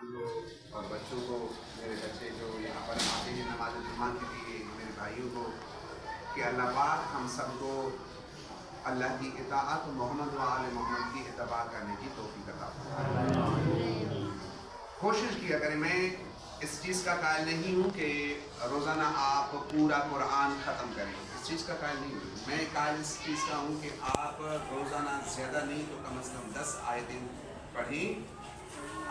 اور بچوں کو، میرے بچے جو یہاں پر آتے ہیں نماز جمعہ کے لیے، میرے بھائیوں کو، کہ اللہ پاک ہم سب کو اللہ کی اطاعت، محمد و آل محمد کی اتباع کرنے کی توفیق عطا فرمائے۔ کوشش کیا کریں، میں اس چیز کا قائل نہیں ہوں کہ روزانہ آپ پورا قرآن ختم کریں، اس چیز کا قائل نہیں ہوں میں، قائل اس چیز کا ہوں کہ آپ روزانہ زیادہ نہیں تو کم از کم 10 آیتیں پڑھیں۔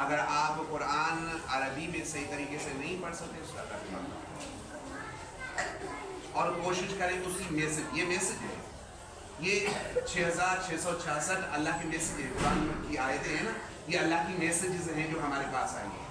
اگر آپ قرآن عربی میں صحیح طریقے سے نہیں پڑھ سکتے، اس کا ترجمہ کریں اور کوشش کریں اسی میسج، یہ میسج ہے، یہ 6666 اللہ کے میسج ہے، قرآن کی آیتیں ہیں نا، یہ اللہ کی میسیجز ہیں جو ہمارے پاس آئی ہیں۔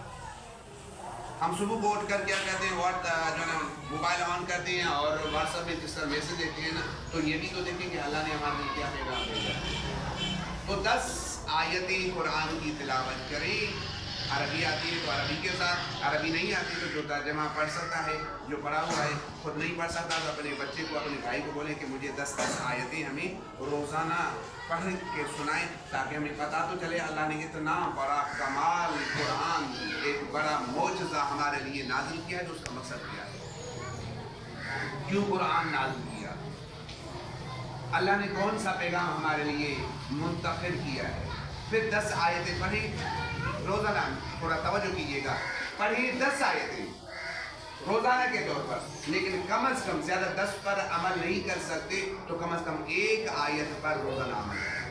ہم صبح کو اٹھ کر کیا کہتے ہیں، جو نا موبائل آن کرتے ہیں اور واٹس ایپ میں جس طرح میسج دیتے ہیں نا، تو یہ بھی تو دیکھیں کہ اللہ نے ہمارے لیے کیا پیغام بھیجا ہے۔ تو 10 آیتیں قرآن کی تلاوت کریں۔ عربی آتی ہے تو عربی کے ساتھ، عربی نہیں آتی تو جو ترجمہ پڑھ سکتا ہے، جو پڑھا ہوا ہے، خود نہیں پڑھ سکتا تو اپنے بچے کو، اپنے بھائی کو بولیں کہ مجھے 10 آیتیں ہمیں روزانہ پڑھ کے سنائیں، تاکہ ہمیں پتہ تو چلے اللہ نے اتنا بڑا کمال قرآن، ایک بڑا معجزہ ہمارے لیے نازل کیا ہے، تو اس کا مقصد کیا ہے، کیوں قرآن نازل کیا، اللہ نے کون سا پیغام ہمارے لیے منتقل کیا ہے۔ پھر 10 آیتیں پڑھیں روزانہ، تھوڑا توجہ کیجیے گا، پڑھیں 10 آیتیں روزانہ کے طور پر، لیکن کم از کم زیادہ 10 پر عمل نہیں کر سکتے تو کم از کم 1 آیت پر روزانہ عمل کریں۔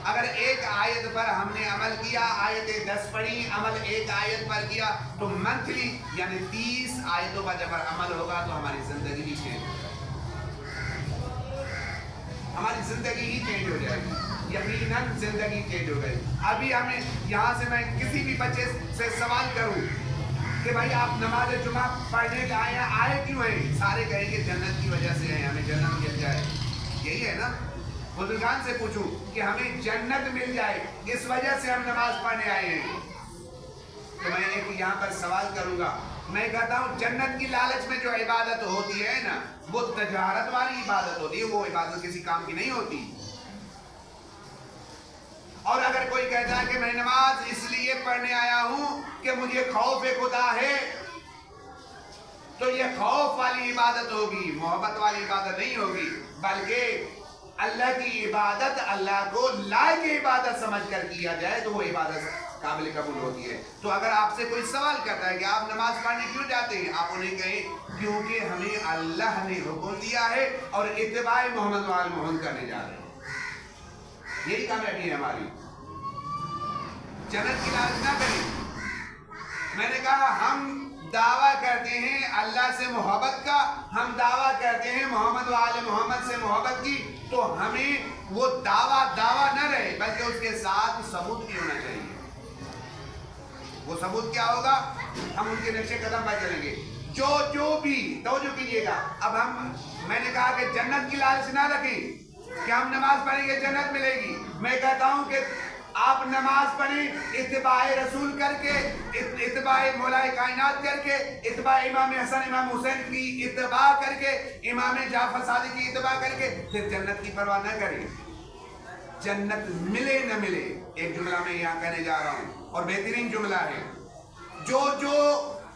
اگر 1 آیت پر ہم نے عمل کیا، آیتیں 10 پڑھی، عمل 1 آیت پر کیا، تو منتھلی یعنی 30 آیتوں پر جب عمل ہوگا تو ہماری زندگی بھی چینج ہو جائے گی، ہماری زندگی ہی چینج ہو جائے گی، یقیناً زندگی چینج ہو گئی۔ ابھی ہمیں یہاں سے میں کسی بھی بچے سے سوال کروں کہ بھائی آپ نماز جمعہ پڑھنے کے آئے کیوں ہیں، سارے کہیں گے جنت کی وجہ سے ہیں، ہمیں جنت مل جائے، یہی ہے نا۔ بزرگان سے پوچھوں کہ ہمیں جنت مل جائے، اس وجہ سے ہم نماز پڑھنے آئے ہیں، تو میں ایک یہاں پر سوال کروں گا، میں کہتا ہوں جنت کی لالچ میں جو عبادت ہوتی ہے نا، وہ تجارت والی عبادت ہوتی ہے، وہ عبادت کسی کام کی نہیں ہوتی۔ اور اگر کوئی کہتا ہے کہ میں نماز اس لیے پڑھنے آیا ہوں کہ مجھے خوف خدا ہے، تو یہ خوف والی عبادت ہوگی، محبت والی عبادت نہیں ہوگی، بلکہ اللہ کی عبادت اللہ کو لائق عبادت سمجھ کر کیا جائے تو وہ عبادت قابل قبول ہوتی ہے۔ تو اگر آپ سے کوئی سوال کرتا ہے کہ آپ نماز پڑھنے کیوں جاتے ہیں، آپ انہیں کہیں کیونکہ ہمیں اللہ نے حکم دیا ہے اور اتباع محمد و آل محمد کرنے جا رہے ہیں، یہی کامیابی ہے ہماری۔ جنت کی لالچ نہ کریں۔ میں نے کہا ہم دعویٰ کرتے ہیں اللہ سے محبت کا، ہم دعویٰ کرتے ہیں محمد و آل محمد سے محبت کی، تو ہمیں وہ دعویٰ نہ رہے، بلکہ اس کے ساتھ ثبوت بھی ہونا چاہیے۔ وہ ثبوت کیا ہوگا؟ ہم ان کے نقشے قدم پر چلیں گے، جو بھی توجہ کیجیے گا۔ اب میں نے کہا کہ جنت کی لالچ نہ رکھیں کہ ہم نماز پڑھیں گے جنت ملے گی، میں کہتا ہوں کہ آپ نماز پڑھیں اتباع رسول کر کے، اتباع مولا کائنات کر کے، اتباع امام حسن امام حسین کی اتباع کر کے، امام جعفر صادق کی اتباع کر کے، پھر جنت کی پرواہ نہ کریں۔ جنت ملے نہ ملے، ایک جملہ میں یہاں کہنے جا رہا ہوں اور بہترین جملہ ہے، جو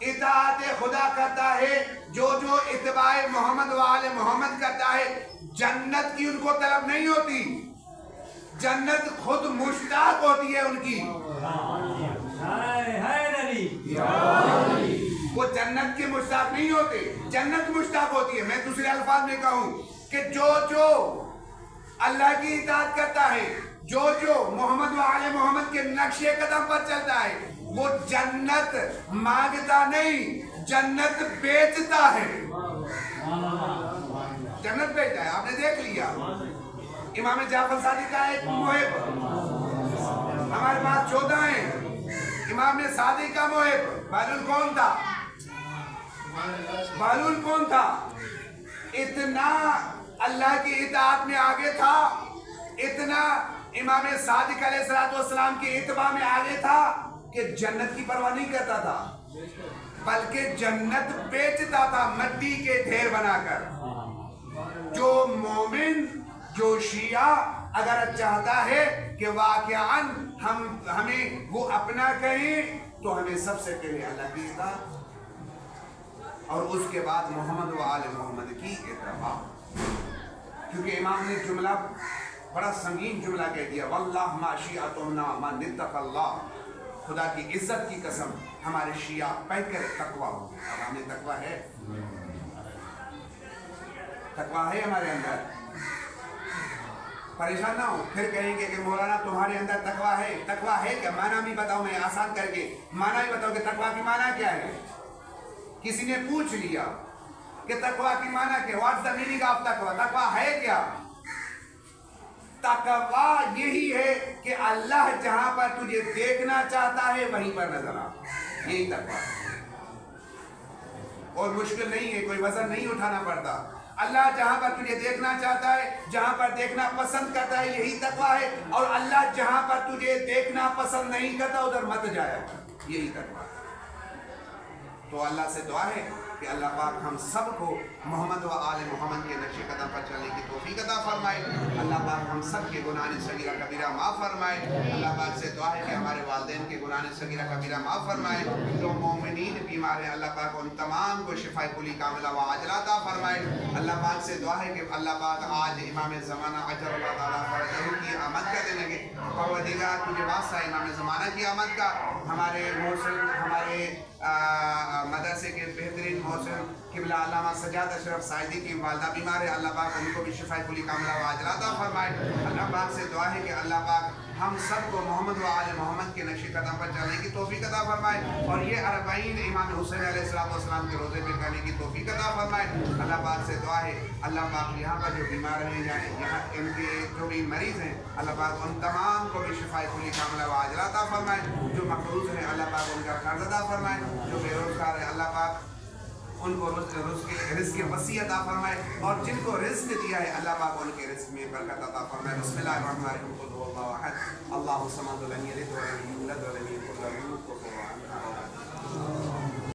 اطاعت خدا کرتا ہے، جو اتباع محمد و آل محمد کرتا ہے، جنت کی ان کو طلب نہیں ہوتی، جنت خود مشتاق ہوتی ہے ان کی۔ وہ جنت کے مشتاق نہیں ہوتے، جنت مشتاق ہوتی ہے۔ میں دوسرے الفاظ میں کہوں کہ جو اللہ کی اطاعت کرتا ہے، جو محمد و آل محمد کے نقش قدم پر چلتا ہے، وہ جنت مانگتا نہیں، جنت بیچتا ہے، جنت بیچتا ہے۔ آپ نے دیکھ لیا امام جعفر صادق کا ایک محب، ہمارے پاس 14 ہیں، امام صادق کا محب بہلول کون تھا؟ اتنا اللہ کی اطاعت میں آگے تھا، اتنا امام صادق علیہ السلام کی اتباع میں آگے تھا کہ جنت کی پرواہ نہیں کرتا تھا، بلکہ جنت بیچتا تھا مٹی کے ڈھیر بنا کر۔ جو مومن، جو شیعہ اگر چاہتا ہے کہ واقعاً ہمیں وہ اپنا کہیں تو ہمیں سب سے پہلے اللہ کی اطاعت اور اس کے بعد محمد و آل محمد کی اتباع. کیونکہ امام نے جملہ بڑا سنگین جملہ کہہ دیا، واللہ ما شیعتنا من اتقى اللہ، خدا کی عزت کی قسم ہمارے شیعہ پیکر تقوی ہو. اب ہمیں تقوی ہے؟ تقوی ہے ہمارے اندر؟ پریشان نہ ہو، پھر کہیں گے کہ مولانا تمہارے اندر تقوی ہے. تقوی ہے کیا؟ معنی بھی بتاؤ، میں آسان کر کے معنی بھی بتاؤ کہ تقوی کی معنی کیا ہے. کسی نے پوچھ لیا کہ تقوی کی معنی کیا، واٹس دا میننگ آف تقوی، تقوی ہے کیا؟ تقوی یہی ہے کہ اللہ جہاں پر تجھے دیکھنا چاہتا ہے وہیں پر نظر آ، یہی تقوی ہے. اور مشکل نہیں ہے، کوئی وزن نہیں اٹھانا پڑتا. اللہ جہاں پر تجھے دیکھنا چاہتا ہے، جہاں پر دیکھنا پسند کرتا ہے، یہی تقوی ہے. اور اللہ جہاں پر تجھے دیکھنا پسند نہیں کرتا ادھر مت جایا کر، یہی تقوی ہے. تو اللہ سے دعا ہے کہ اللہ پاک ہم سب کو محمد و آل محمد کے نقش قدم پر چلنے کی توفیق عطا فرمائے. اللہ پاک ہم سب کے گناہ صغیرہ کبیرہ معاف فرمائے. اللہ پاک سے دعا ہے کہ ہمارے والدین کے گناہ صغیرہ کبیرہ معاف فرمائے. جو مومنین بیمار ہیں اللہ پاک ان تمام کو شفاء کلی کاملہ و عاجلہ عطا فرمائے. اللہ پاک سے دعا ہے کہ اللہ پاک آج امام زمانہ اجر اللہ تعالیٰ فرجہ کی آمد کا دن ہے. پروردگار تجھے واسطہ امام زمانہ کی آمد کا. ہمارے محسن، ہمارے مدرسے کے بہترین محسن قبلہ علامہ سجاد اشرف سائدی کی والدہ بیمار ہے، اللہ پاک ان کو بھی شفاء کلی کاملہ و عاجلہ عطا فرمائے. اللہ پاک سے دعا ہے کہ اللہ پاک ہم سب کو محمد و آل محمد کے نقش قدم پر چلنے کی توفیق عطا فرمائے. اور یہ 40 امام حسین علیہ السلام کے روزے پہ کرنے کی توفیق عطا فرمائے. اللہ پاک سے دعا ہے اللہ پاک یہاں پر جو بیمار ہیں یا یہاں ان کے جو بھی مریض ہیں اللہ پاک ان تمام کو بھی شفاء کلی کاملہ و عاجلہ عطا فرمائے. جو مقروض ہیں اللہ پاک ان کا قرض عطا فرمائے. جو بے روزگار ہیں اللہ پاک ان کو رزق وسیع عطا فرمائے. اور جن کو رزق دیا ہے اللہ پاک ان کے رزق میں برکت عطا فرمائے. بسم اللہ الرحمن الرحیم. قل هو الله احد الله الصمد لم يلد ولم يولد ولم يكن له كفوا احد.